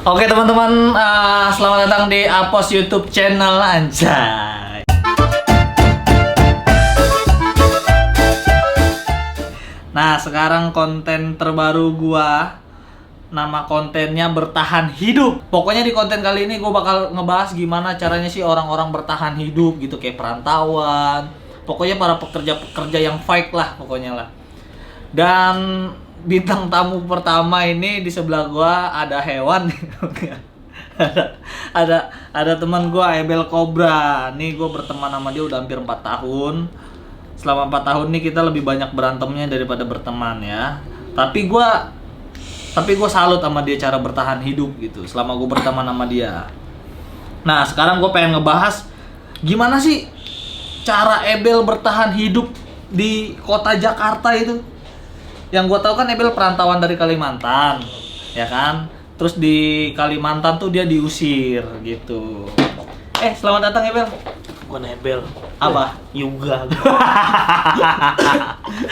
Oke teman-teman, selamat datang di Apos YouTube channel anjay. Nah, sekarang konten terbaru gua, nama kontennya bertahan hidup. Pokoknya di konten kali ini gua bakal ngebahas gimana caranya sih orang-orang bertahan hidup gitu, kayak perantauan. Pokoknya para pekerja-pekerja yang fight lah pokoknya lah. Dan bintang tamu pertama ini di sebelah gua ada hewan. ada teman gua Ebel Cobra. Nih gua berteman sama dia udah hampir 4 tahun. Selama 4 tahun nih kita lebih banyak berantemnya daripada berteman ya. Tapi gua salut sama dia cara bertahan hidup gitu selama gua berteman sama dia. Nah, sekarang gua pengen ngebahas gimana sih cara Ebel bertahan hidup di kota Jakarta itu. Yang gue tahu kan Ebel perantauan dari Kalimantan, ya kan? Terus di Kalimantan tuh dia diusir gitu. Selamat datang Ebel. Bukan Ebel. Apa? Yuga.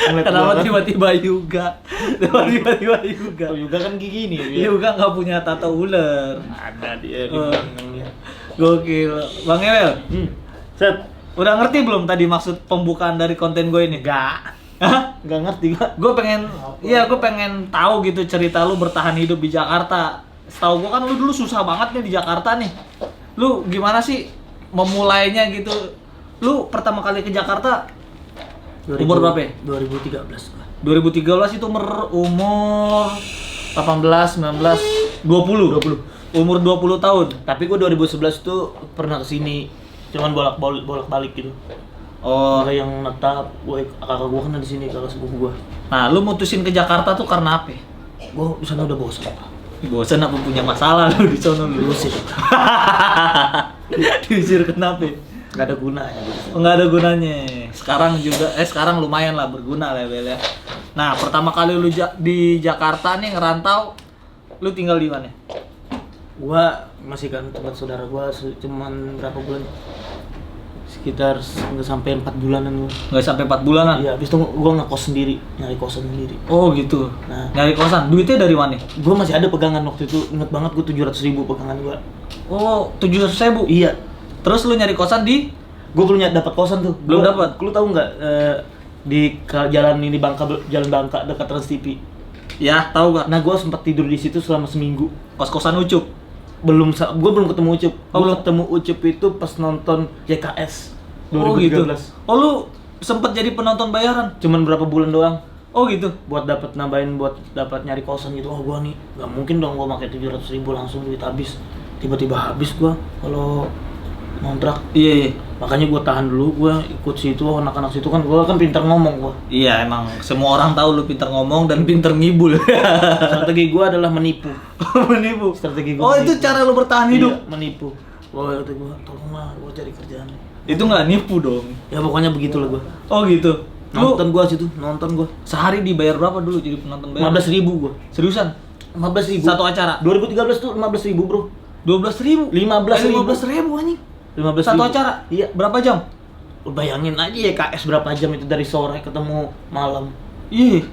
Kenapa tiba-tiba Yuga? Tiba-tiba Yuga. Yuga kan gigi nih. Yuga nggak punya tato ular. Ada dia di belakangnya. Gokil. Bang Ebel. Set. Udah ngerti belum tadi maksud pembukaan dari konten gue ini? Enggak. Hah? Enggak ngerti gua. Gue pengen tahu gitu cerita lu bertahan hidup di Jakarta. Setahu gue kan lu dulu susah banget nih di Jakarta nih. Lu gimana sih memulainya gitu? Lu pertama kali ke Jakarta umur berapa ya? 2013 gua. 2013 itu umur 18, 19, 20. Umur 20 tahun. Tapi gua 2011 tuh pernah kesini. Cuman bolak-balik gitu. Oh, yang netap, kakak gua kan di sini, kakak sepupu gua. nah lu mutusin ke Jakarta tuh karena apa? Gua di sana udah bosan. Bosan apa punya masalah lu di sono lu? Diusir. Diusir kenapa? Enggak ada gunanya gitu. Enggak ada gunanya. Sekarang lumayan lah berguna lah Bel ya. Nah, pertama kali lu di Jakarta nih ngerantau, lu tinggal di mana? Gua masih kan tempat saudara gua cuman berapa bulan? Sekitar nggak sampai 4 bulanan gua. Nggak sampai 4 bulanan? Iya, habis itu gua ngekos sendiri, nyari kosan sendiri. Oh gitu. Nah, nyari kosan. Duitnya dari mana? Gua masih ada pegangan waktu itu, inget banget gua 700.000 pegangan gua. Oh, 700.000? Iya. Terus lu nyari kosan di? Gua belum dapat kosan tuh. Belum dapat. Lu tahu nggak di jalan ini Jalan Bangka dekat Trans TV? Ya, tahu gak? Nah, gua sempat tidur di situ selama seminggu. Kos-kosan Ucup. Gua belum ketemu Ucup. Oh, Gua ketemu Ucup itu pas nonton YKS 2013. Oh gitu. Oh lu sempet jadi penonton bayaran? Cuman berapa bulan doang. Oh gitu. Buat dapat nyari kosan gitu. Oh gua nih nggak mungkin dong gua pakai 700.000 langsung duit habis. Tiba-tiba habis gua kalau ngontrak. Iya. Makanya gua tahan dulu, gua ikut situ, anak-anak situ kan gua kan pintar ngomong gua. Iya, emang semua orang tahu lu pintar ngomong dan pintar ngibul. Strategi gua adalah menipu. Menipu. Strategi Oh, gua. itu cara lu bertahan hidup. Iya, menipu. Wah, kata gua, tolonglah gua cari kerjaan. Itu nggak nipu dong. Ya pokoknya begitulah gua. Oh gitu. Nonton gua nonton gua. Sehari dibayar berapa dulu jadi penonton bayaran? 15.000 gua. Seriusan? 15.000. Satu acara? 2013 tuh 15.000 bro. 12.000? 15.000. 15.000 anjing. 15.000. Satu acara? Iya. Berapa jam? Bayangin aja ya KS berapa jam itu dari sore ketemu malam. Iya.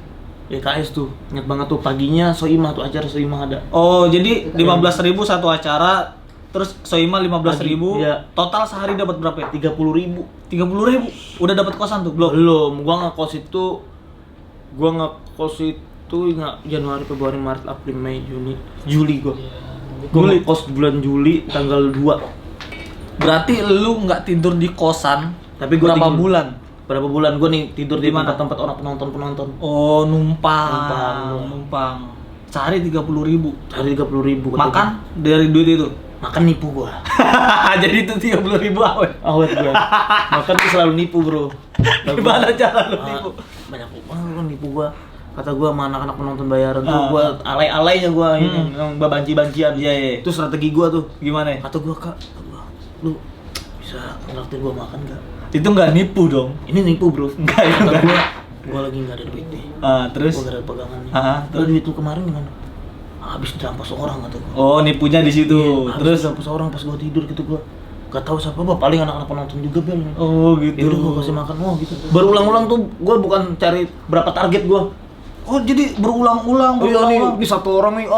Ya KS tuh, inget banget tuh paginya Soimah tuh acara Soimah ada. Oh, jadi 15.000 satu acara, terus Soimah 15.000. Iya. Total sehari dapat berapa ya? 30.000. 30.000. Udah dapat kosan tuh belum? Belum, gua ngekos itu ingat Januari, Februari, Maret, April, Mei, Juli gua. Gua ngekos bulan Juli tanggal 2. Berarti lu nggak tidur di kosan, tapi gua berapa bulan? Berapa bulan gua nih tidur di mana? tempat-tempat orang penonton. Oh, numpang. Sehari 30.000. Sehari 30.000. Makan dari duit itu? Makan nipu gua. Jadi itu 30.000 awet. Awet gua. Makan tuh selalu nipu, bro. Gimana cara lu nipu? Banyak banget nipu gua. Kata gua sama anak-anak penonton bayaran tuh gua alay-alaynya gua ini yang banci-bancian. Iya. Itu strategi gua tuh. Gimana? Kata gua, Kak, lu bisa ngeraktir gua makan enggak? Itu nggak nipu dong. Ini nipu, bro. Enggak, itu enggak. Gua lagi enggak ada duit nih. Terus? Gua enggak ada pegangannya. Terus duit lu kemarin gimana? Habis dirampas orang kata gua. Oh, nipunya di situ. Iya, terus dirampas orang pas gua tidur gitu gua. Gak tahu siapa, paling anak-anak penonton juga Bel. Oh gitu. Ya udah gua kasih makan, gitu. Berulang-ulang tuh gua bukan cari berapa target gua. Oh jadi berulang-ulang. Oh iya nih, ini satu orang nih,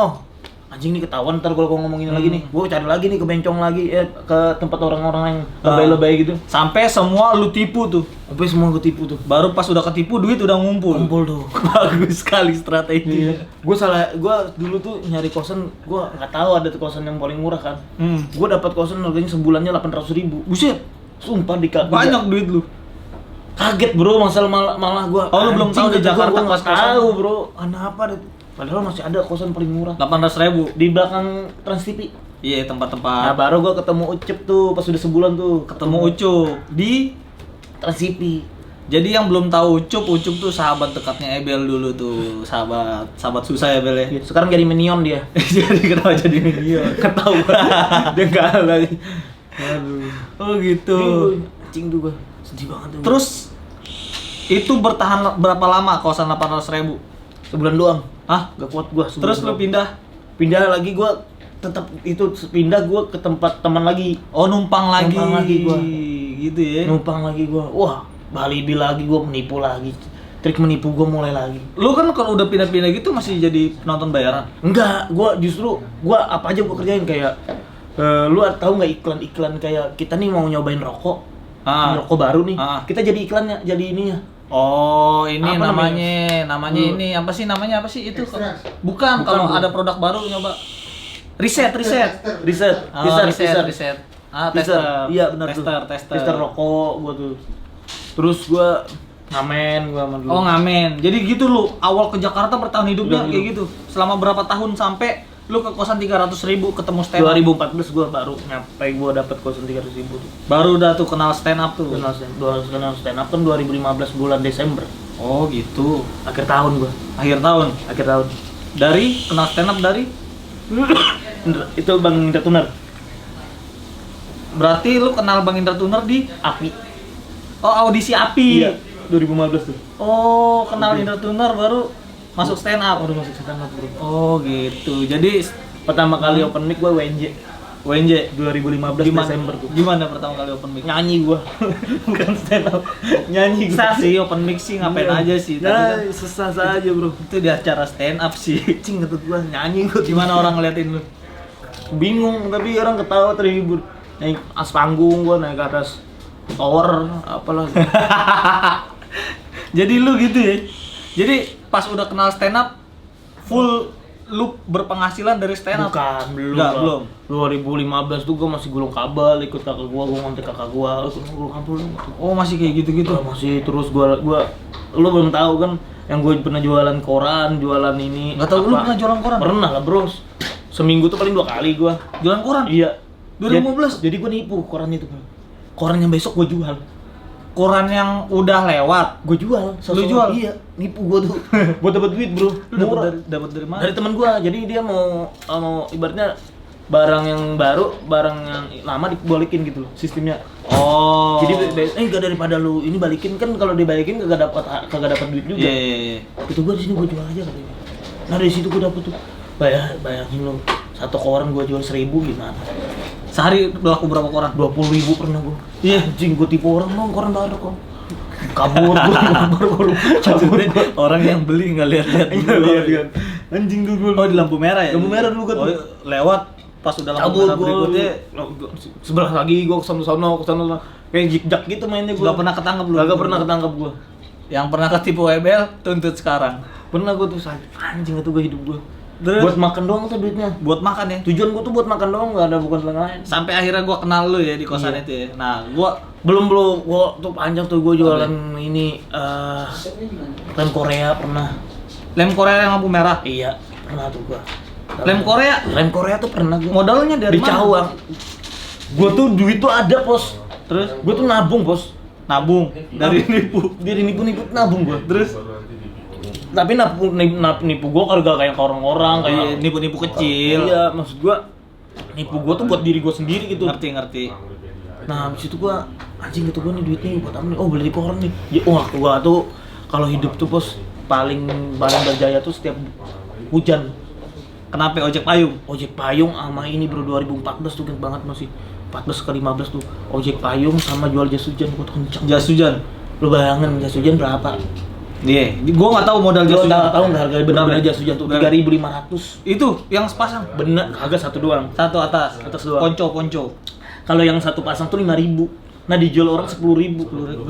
anjing nih ketahuan ntar kalau ngomongin lagi nih. Gue cari lagi nih ke bencong lagi ke tempat orang-orang yang lebay-lebay gitu. Sampai semua lu tipu tuh. Sampai semua gue tipu tuh. Baru pas udah ketipu duit udah ngumpul. Kumpul tuh. Bagus sekali strategi. Gue dulu tuh nyari kosan, gue nggak tahu ada tuh kosan yang paling murah kan. Gue dapat kosan harganya sebulannya 800.000. Buset, sumpah banyak duit lu. Kaget bro, malah gue. Oh lu belum tahu di Jakarta nggak kos-kosan? tahu bro, kenapa deh? Padahal masih ada kosan paling murah 800.000 di belakang Trans TV. Iya Nah tempat-tempat. baru gue ketemu Ucup tuh pas udah sebulan tuh. Ketemu Ucup di Trans TV. Jadi yang belum tahu Ucup tuh sahabat dekatnya Ebel dulu tuh, sahabat susah ya Bel ya. Gitu. Sekarang jadi minion dia. Jadi kenapa jadi minion? Ketahuan dia nggak lagi. Aduh. Oh gitu. Anjing tuh gue sedih banget tuh. Terus itu bertahan berapa lama kosan 800.000? Sebulan doang. Hah? Gak kuat gue. Terus lu pindah lagi gue tetap itu pindah gue ke tempat teman lagi. Oh numpang lagi gua. Gitu ya. Numpang lagi gue. Wah Balibi lagi gue menipu lagi. Trik menipu gue mulai lagi. Lu kan kalau udah pindah-pindah gitu masih jadi penonton bayaran? Enggak, gue apa aja gue kerjain kayak lu tahu nggak iklan-iklan kayak kita nih mau nyobain rokok, rokok baru nih, kita jadi iklannya, jadi ininya. Oh ini Apa namanya ini apa sih itu? Bukan kalau ada produk baru nyoba. Riset. Riset. Ah tester. Iya benar tuh. Tester rokok gua tuh. Terus gua ngamen sama dulu. Oh ngamen. Jadi gitu lu awal ke Jakarta bertahan hidupnya kayak gitu. Selama berapa tahun sampai lu ke kosan 300.000 ketemu stand up? 2014 gua baru nyampe gua dapet kosan 300.000 tuh. Baru udah tuh kenal stand up tuh. Kenal stand up kan 2015 bulan Desember. Oh gitu. Akhir tahun gua. Akhir tahun. Dari kenal stand up dari itu Bang Indra Tuner. Berarti lu kenal Bang Indra Tuner di Api. Oh audisi Api. Iya, 2015 tuh. Oh kenal Indra Tuner baru masuk stand up. Udah masuk stand up bro. Oh gitu. Jadi Pertama kali open mic gua WNJ 2015 Desember tuh. Gimana pertama kali open mic? Nyanyi gua. Bukan stand up. Nyanyi Susah sih open mic sih ngapain aja sih. Ya, susah saja bro. Itu di acara stand up sih. Cing ketut gua nyanyi gua. Gimana orang ngeliatin lu? Bingung tapi orang ketawa terhibur. Naik atas panggung gua naik ke atas tower apalah. Jadi lu gitu ya. Jadi pas udah kenal stand up full lu berpenghasilan dari stand up? Bukan, belum. Enggak, belum. 2015 tuh gua masih gulung kabel, ikut kakak gua ngontek kakak gua, gulung kabel. Oh, masih kayak gitu-gitu. Masih terus gua lu belum tahu kan yang gue pernah jualan koran, jualan ini. Enggak tahu lu pernah jualan koran? Pernah lah, Bro. Seminggu tuh paling 2 kali gua. Jualan koran? Iya. 2015. Jadi gua nipu koran itu, Bro. Koran yang besok gua jual. Koran yang udah lewat, Gue jual. Lu jual? Iya, nipu gue tuh. Buat dapat duit, Bro. lu dapat dari mana? Dari teman gue. Jadi dia mau ibaratnya barang yang baru, barang yang lama dibalikin gitu loh sistemnya. Oh. Jadi enggak daripada lu ini balikin kan kalau dibalikin kagak dapat duit juga. Iya. Itu gue di sini gue jual aja katanya. Nah dari situ gue dapet tuh. Bayangin lo, 1 koran gue jual 1.000 gimana? Sehari laku berapa koran? 20.000 pernah gue. Iya, Anjing gue tipu orang dong koran baru kok. Kabur gue, kabur. Orang yang beli nggak lihat-lihat dulu. Lihat. Anjing tuh gue. Oh di lampu merah ya? Lampu merah dulu kan. Oh, lewat pas udah lampu Kabur merah gue. berikutnya Sebelah lagi gue kesana. Kayak jik-jak gitu mainnya gue. nggak pernah ketangkep lu? Gak pernah ketangkep gue. Yang pernah ketipu Ebel tuntut sekarang. Pernah gue tuh anjing itu gue hidup gue. Terus? Buat makan doang tuh duitnya. Buat makan ya? Tujuan gue tuh buat makan doang, nggak ada bukan lain. Sampai akhirnya gua kenal lu ya di kosan Iya. itu ya. Nah, gua Belum gua tuh panjang tuh gue jualan ini lem Korea pernah. lem Korea yang lampu merah. Iya, pernah tuh gua. Lem Korea tuh pernah gua. modalnya dari Di mana? Cawang. Gua tuh duit tuh ada, Pos. Terus Gua tuh nabung, Pos. nabung dari nipu. Dari nipu nabung gua. Terus tapi nipu gua kagak kayak orang-orang kayak Iya, nipu-nipu kecil. Iya, maksud gua nipu gua tuh buat diri gua sendiri gitu. Ngerti. Nah, habis itu gua anjing gitu gua nih duitnya buat apa nih? Oh, beli koran nih. Ya, waktu gua tuh kalau hidup tuh Bos paling berjaya tuh setiap hujan. Kenapa ojek payung? Ojek payung sama ini bro 2014 tuh gede banget masih 14 ke 15 tuh. Ojek payung sama jual jas hujan gua tuh kenceng. Jas hujan. Lu bayangin jas hujan berapa? Iya, gua nggak tahu modal jas Lo hujan. tahu nggak harga benar-benar jas hujan tuh 3.500. Itu yang sepasang. Bener, harga satu doang. Satu atas. Atas doang. Ponco. Kalau yang satu pasang tuh 5.000. Nah dijual orang 10.000.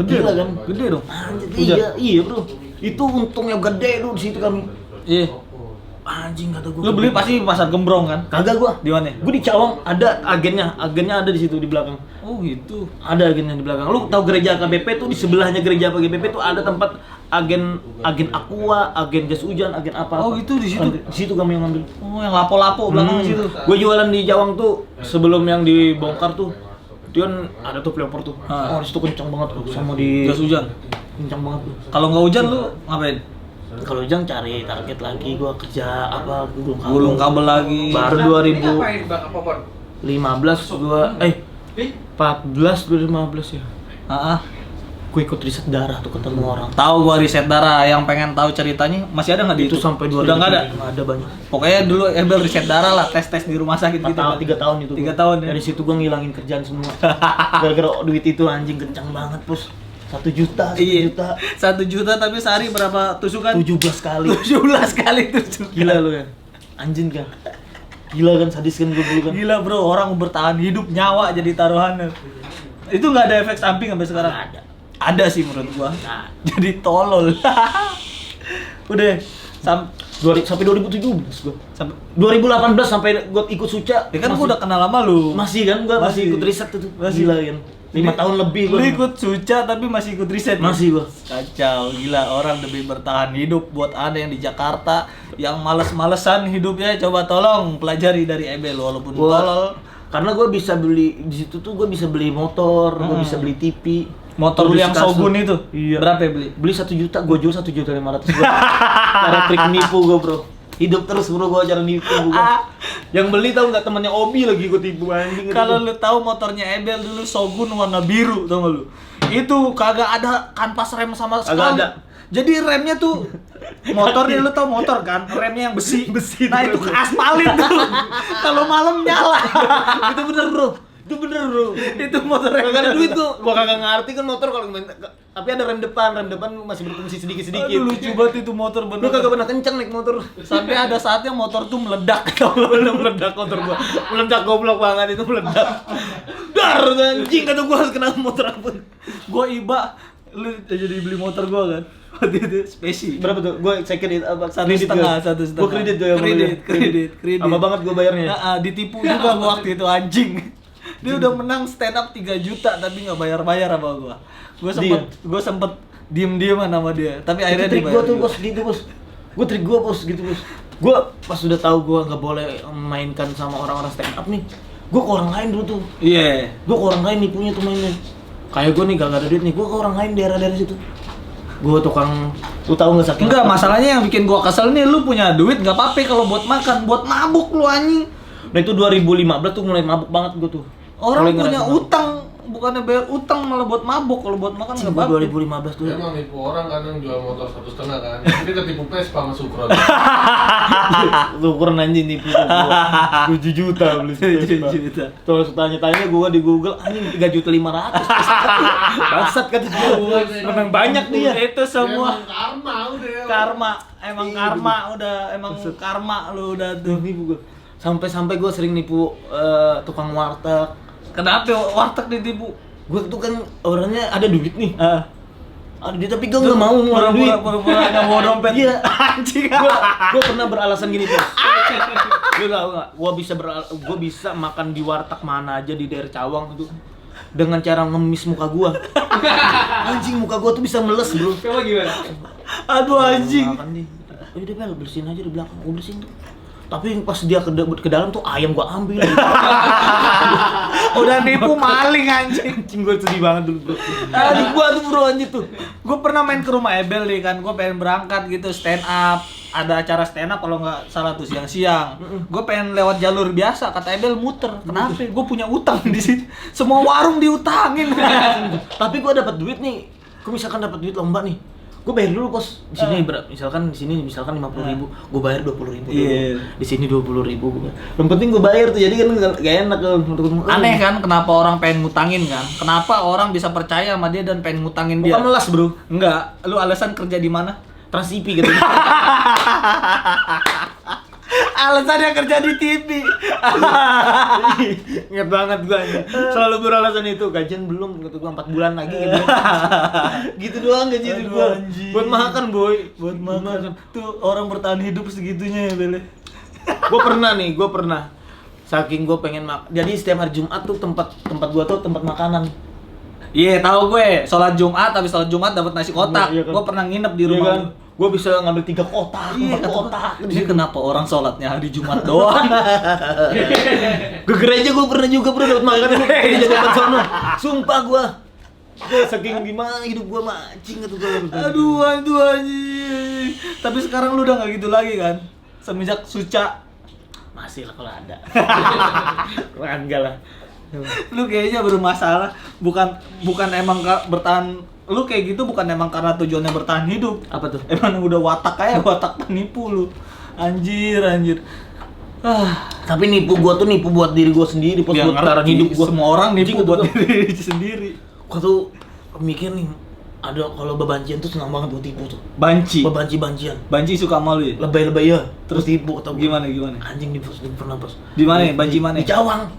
Gede Gila dong. kan? Gede dong. Anjir, iya bro. Itu untungnya gede tuh di situ kami. Iya. Anjing kata gua. Lu beli pasti pasar Gembrong kan? Kagak gua. Di mana? Gua di Cawang ada agennya ada di situ di belakang. Oh gitu. Ada agennya di belakang. Lu tahu gereja KBP tuh di sebelahnya gereja KBP tuh ada tempat agen Aqua, agen jas hujan, agen apa? Oh gitu di situ. Di situ kami yang ngambil. Oh yang lapo-lapo belakang situ. Gue jualan di Jawang tuh sebelum yang dibongkar tuh. Itu kan ada tuh pelopor tuh. Oh, di situ kencang banget tuh sama di Jas hujan. kencang banget tuh. Kalau nggak hujan lu ngapain? Kalau hujan cari target lagi gua kerja apa Gulung kabel lagi. Baru 2015 gua 14 2015 ya. Heeh. Gue ikut riset darah tuh ketemu orang. Tahu gua riset darah, yang pengen tahu ceritanya masih ada nggak di Itu YouTube? sampai 2000. Udah nggak ada. Nggak ada banyak. Pokoknya dulu Ebel riset darah lah, tes di rumah sakit gitu. 3 tahun itu. 3 tahun ya. Dari situ gua ngilangin kerjaan semua. Gara-gara duit itu anjing kencang banget, Pus. 1 juta, 1 Iya. juta. 1 juta tapi sehari berapa tusukan? 17 kali. 17 kali tusukan. Gila lu kan. Anjing kan. Gila kan, sadis kan gue dulu kan. Gila bro, orang bertahan hidup nyawa jadi taruhannya. Itu nggak ada efek samping sampai sekarang? Nggak ada. Ada sih menurut gua. Nah, Jadi tolol. Udah sampai 2017 gua. sampai 2018 sampai gua ikut Suca. ya kan gua udah kenal lama lu. Masih kan gua masih ikut riset itu. Masih. Gila kan. 5 tahun lebih Lu gua. ikut Suca tapi masih ikut riset. Masih gua. Kacau, gila orang demi bertahan hidup. Buat Anda yang di Jakarta yang males-malesan hidupnya, coba tolong pelajari dari Ebel walaupun tolol. Karena gua bisa beli di situ tuh, gua bisa beli motor, gua bisa beli TV. Motor lu yang Shogun itu. Iya. Berapa ya beli? Beli 1 juta, gua jual 1.500.000 gua. Cara trik nipu gua, Bro. Hidup terus bro gua cara nipu gua. Yang beli tahu nggak temannya Obi lagi gua tipu anjing. Kalau lu tahu motornya Ebel dulu Shogun warna biru, tau gak lu? Itu kagak ada kanvas rem sama sekali. Kagak ada. Jadi remnya tuh motornya lu tau motor kan, remnya yang besi. Nah itu keaspalin tuh. Kalau malam nyala. Itu bener bro. Itu bener bro. Itu motor rem. Kagak ada duit tuh. Gua kagak ngerti kan motor kalau main. Tapi ada rem depan masih berfungsi sedikit-sedikit. Aduh lucu banget itu motor bener. Lu kagak pernah kenceng naik motor. Sampai ada saatnya motor tuh meledak. Tau lu meledak motor gua. Meledak goblok banget itu meledak. Dar anjing kata gua harus kena motor apa. Gua iba lu jadi beli motor gua kan. Waktu itu spesi. Berapa tuh? Gua second apa? 1,5. Gua kredit tuh ya. Kredit. Lama banget gua bayarnya. Nah, ditipu juga gua waktu itu anjing. Dia udah menang stand up 3 juta tapi nggak bayar-bayar sama gua. Gua sempet diem-dieman sama dia. Tapi akhirnya trik dibayar gua tuh juga. bos gitu bos. Gua trik gua bos gitu bos. Gua pas udah tahu gua nggak boleh mainkan sama orang-orang stand up nih. Gua ke orang lain dulu tuh. Iya. Gua ke orang lain nipunya tuh mainnya. Kayak gua nih gak ada duit nih. Gua ke orang lain daerah-daerah situ. Gua tukang, lu tahu nggak saking? Enggak, masalahnya yang bikin gua kesel nih, lu punya duit nggak apa-apa kalau buat makan, buat mabuk lu anjing. Nah itu 2015 tuh mulai mabuk banget gua tuh. Orang Mulai punya ngerasain mabuk. utang, bukannya bayar utang malah buat mabuk. Kalau buat makan nggak Gua apa-apa. 2015 tuh. Emang nipu orang kadang jual motor 1,5 kan. Tapi ketipu Vespa sama Supra. Lu ukuran anjing nipu gua. 7 juta beli 7 juta. Terus tanya-tanya gua di Google anjing 3.500.000. Bangsat kata gua. Menang banyak dia. Itu semua Emang karma udah. karma, emang karma udah, emang karma lu udah tuh. Nipu gua. Sampai gue sering nipu tukang warteg. Kenapa warteg ditipu? Gue tuh kan orangnya ada duit nih. Ada duit tapi gue nggak mau ngeluarin duit. Pura-pura nggak bawa dompet. Iya. Anjing. Gue pernah beralasan gini bos. Gue nggak. Gue bisa makan di warteg mana aja di daerah Cawang itu dengan cara ngemis muka gue. Anjing muka gue tuh bisa meles bro. Coba gimana? Aduh anjing. Makan nih. Oh udah Bel, bersihin aja di belakang. Gue bersihin tuh. Tapi pas dia ke dalam tuh ayam gua ambil. Udah nipu maling anjing. Anjing gua sedih banget dulu. Aduh gua tuh bro anjing tuh. Gua pernah main ke rumah Ebel nih kan, gua pengen berangkat gitu stand up. Ada acara stand up kalau nggak salah tuh siang-siang. Gua pengen lewat jalur biasa, kata Ebel muter. Kenapa? Gua punya utang di sini. Semua warung diutangin. Tapi gua dapat duit nih. Gua misalkan dapat duit lomba nih. Gue bayar dulu pos di sini misalkan 50.000, gue bayar 20.000 dulu. Iya. Di sini 20.000 gue. Yang penting gue bayar tuh, jadi kan gak enak kalau Aneh kan kenapa orang pengen ngutangin kan? Kenapa orang bisa percaya sama dia dan pengen ngutangin dia? Bukan melas, Bro. Enggak, lu alasan kerja di mana? Trans TV gitu. Alasannya kerja di TV. Ingat banget gua aja. Selalu beralasan itu, gajian belum gitu gua 4 bulan lagi gitu. Gitu doang gaji itu gua. Anjing. Buat makan, Boy. Buat makan. Tuh orang bertahan hidup segitunya ya, Bele. Gua pernah. Saking gua pengen makan. Jadi setiap hari Jumat tuh tempat gua tuh tempat makanan. Iya, tahu gue. Sholat Jumat, habis sholat Jumat dapat nasi kotak. Iya kan? Gue pernah nginep di Iya rumah. kan? Gua bisa ngambil 3 kotak, 4 kotak. Ini kenapa orang sholatnya hari Jumat doang? Ke gereja gua pernah juga bro dapat makanan di depan sono. Sumpah gua saking gimana hidup gua macing gitu gua. Aduh anjing. Tapi sekarang lu udah nggak gitu lagi kan? Semenjak Suca. Masih lah kalau ada. Enggak lah. Lu kayaknya bermasalah. Bukan emang bertahan. Lu kayak gitu bukan emang karena tujuannya bertahan hidup. Apa tuh? Emang udah watak penipu lu. Anjir. Tapi nipu gua tuh nipu buat diri gua sendiri, buat bertahan hidup gua. Semua orang nipu Anjing, buat betul. diri sendiri. Gua tuh mikir nih, ada kalau bebancian tuh senang banget buat tipu tuh. Banci. Bebanci-bancian. Banci suka malu ya? Lebay-lebay ya. Terus tipu atau Gimana? Anjing di pernah bos. Di mana? Banci mana? Di Cawang.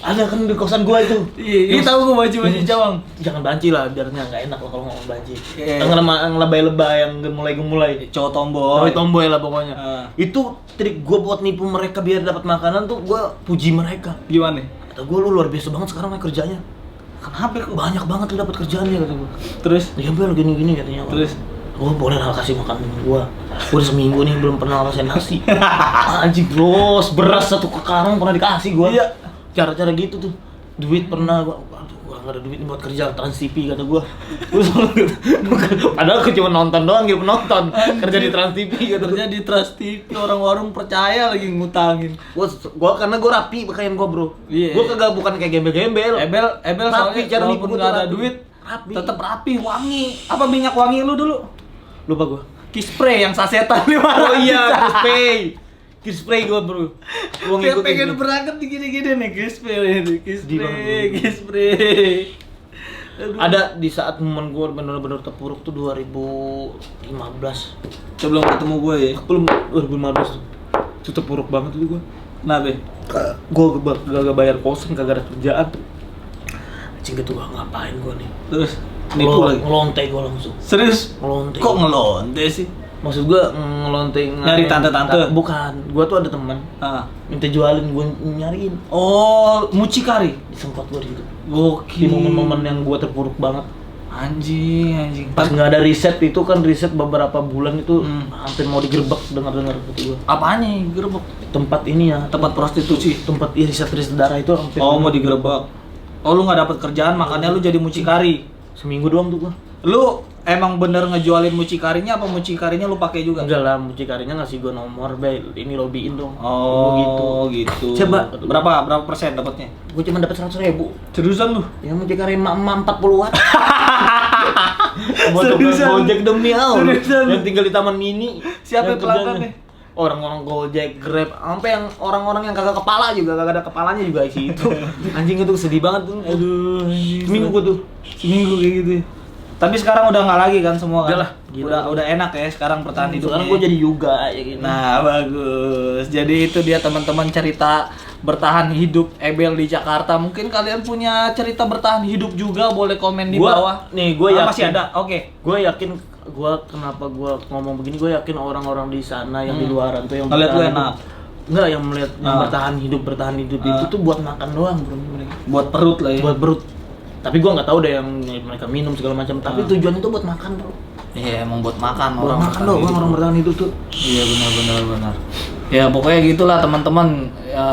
Ada kan di kosan gua itu. Iya, tahu gua banci Cawang. Jangan banci lah, biarnya nggak enak lah kalau ngomong banci. Iya. Yang lebay-lebay, yang gemulai-gemulai. Cowok tomboy. Tomboy lah pokoknya. Ah. Itu trik gua buat nipu mereka biar dapat makanan tuh, gua puji mereka. Gimana? Kata gua, lu luar biasa banget sekarang kerjanya. Kenapa kok? Banyak banget lu dapat kerjaannya kata gua. Terus? Ya bel gini-gini katanya. Terus? Gua boleh lah kasih makan gua. Gua udah seminggu nih belum pernah ngerasain nasi. Anjing bros, beras 1 karung pernah dikasih gua. Iya. Cara-cara gitu tuh. Duit pernah gua, aduh gua nggak ada duit buat kerja Trans TV kata gua. Padahal aku cuma nonton doang gitu, penonton. Kerja di Trans TV kata gua. Kerja di Trust TV, orang warung percaya lagi ngutangin. Gua karena gua rapi pakaian gua, Bro. Iya. Gua kagak bukan kayak gembel-gembel. Ebel Rapi, soalnya cara walaupun nipu gua nggak tuh ada rapi. duit, Rapi. tetap rapi, wangi. Apa minyak wangi lu dulu? Lupa gua. Kiss spray yang sasetan 500. Oh iya, Kiss spray gua, Bro. Gua Kayak ngikutin. pengen tuh. berangkat di gini-gini nih, kiss spray nih, kiss Di mana? spray, kiss spray. Aduh. Ada di saat momen gue benar-benar terpuruk tuh 2015. Sebelum ketemu gue ya. Belum 2015 tuh. Itu terpuruk banget tuh gue. Kenapa? Gue gak bayar kosan, kagak ada kerjaan. Anjing gitu gua ngapain gue nih. Terus nipu lagi. Ngelonte gue langsung. Serius? Ngelonte. Kok ngelonte sih? Maksud gue ngelonte Nyari tante-tante? Bukan, gue tuh ada teman Ah. minta jualin, gue nyariin. Oh, mucikari. Sempat gue gitu. Gokil. Di momen-momen yang gue terpuruk banget. Anjing. Pas nggak ada riset itu kan, riset beberapa bulan itu hampir mau digerebek dengar gitu gue. Apanya gerbek? Tempat ini ya, Tempat prostitusi. tempat riset darah itu hampir. Oh, mau digerebek. Oh, lu nggak dapet kerjaan, makanya lu jadi mucikari. Seminggu doang tuh gua. Lu emang bener ngejualin mucikarinya apa mucikarinya lu pakai juga? Enggak lah, mucikarinya ngasih gua nomor, Bay. Ini lobbyin dong. Oh, gitu. Coba. Berapa persen dapatnya? Gua cuma dapat 100.000. Seriusan lu? Ya mucikari emak-emak 40-an. Seriusan? Gojek demi Allah. Seriusan? Yang tinggal di Taman Mini. Siapa Yang pelanggannya? kerjanya. Orang-orang Gojek, Grab, sampai yang orang-orang yang kagak kepala juga, kagak ada kepalanya juga isi itu. Anjing itu sedih banget tuh. Aduh, anjing. Seminggu gua tuh. Seminggu kayak gitu. Tapi sekarang udah nggak lagi kan semua kan? Udah lah, gila. Udah enak ya sekarang bertahan hidupnya. Sekarang gua jadi yoga ya gitu. Nah, bagus. Jadi itu dia teman-teman cerita bertahan hidup Ebel di Jakarta. Mungkin kalian punya cerita bertahan hidup juga, boleh komen di bawah. Nih, gua yakin. Masih ada. Oke. Gue yakin, kenapa gue ngomong begini, gue yakin orang-orang di sana yang di luaran tuh yang Ngeliat lu bertahan enak. hidup. Enggak, yang melihat yang Ah. bertahan hidup itu tuh buat makan doang, bro. Buat perut lah ya. Buat perut. Tapi gue nggak tahu deh yang mereka minum segala macam. Tapi tujuan itu buat makan, bro. Iya, emang buat makan Buat orang. makan bertahan doang hidup. orang bertahan hidup tuh. Iya, benar. Ya, pokoknya gitulah teman-teman. Ya,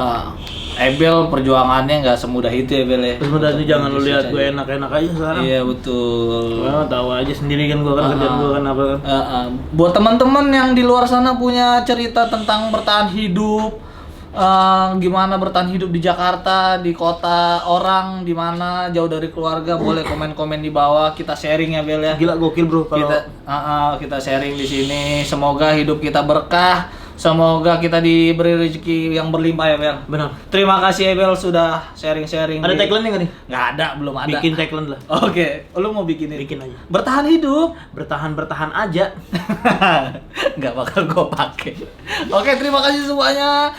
Ebel perjuangannya nggak semudah itu ya, Bel ya. Terus udah tuh jangan lu lihat gue enak-enak aja sekarang. Iya, betul. Gue tahu aja sendiri kan gue kan kerjaan gue kan apa kan. Buat teman-teman yang di luar sana punya cerita tentang bertahan hidup, Gimana bertahan hidup di Jakarta, di kota orang, di mana jauh dari keluarga, boleh komen-komen di bawah. Kita sharing ya Bel ya. Gila gokil bro kalau Kita sharing di sini. Semoga hidup kita berkah. Semoga kita diberi rezeki yang berlimpah ya Bel. benar. Terima kasih ya Bel sudah sharing-sharing. Ada tagline nggak nih? Nggak ada, belum ada. Bikin tagline lah. Oke, lu mau bikin ini? Bikin aja. Bertahan hidup. Bertahan aja. Nggak bakal gue pakai. Oke, terima kasih semuanya.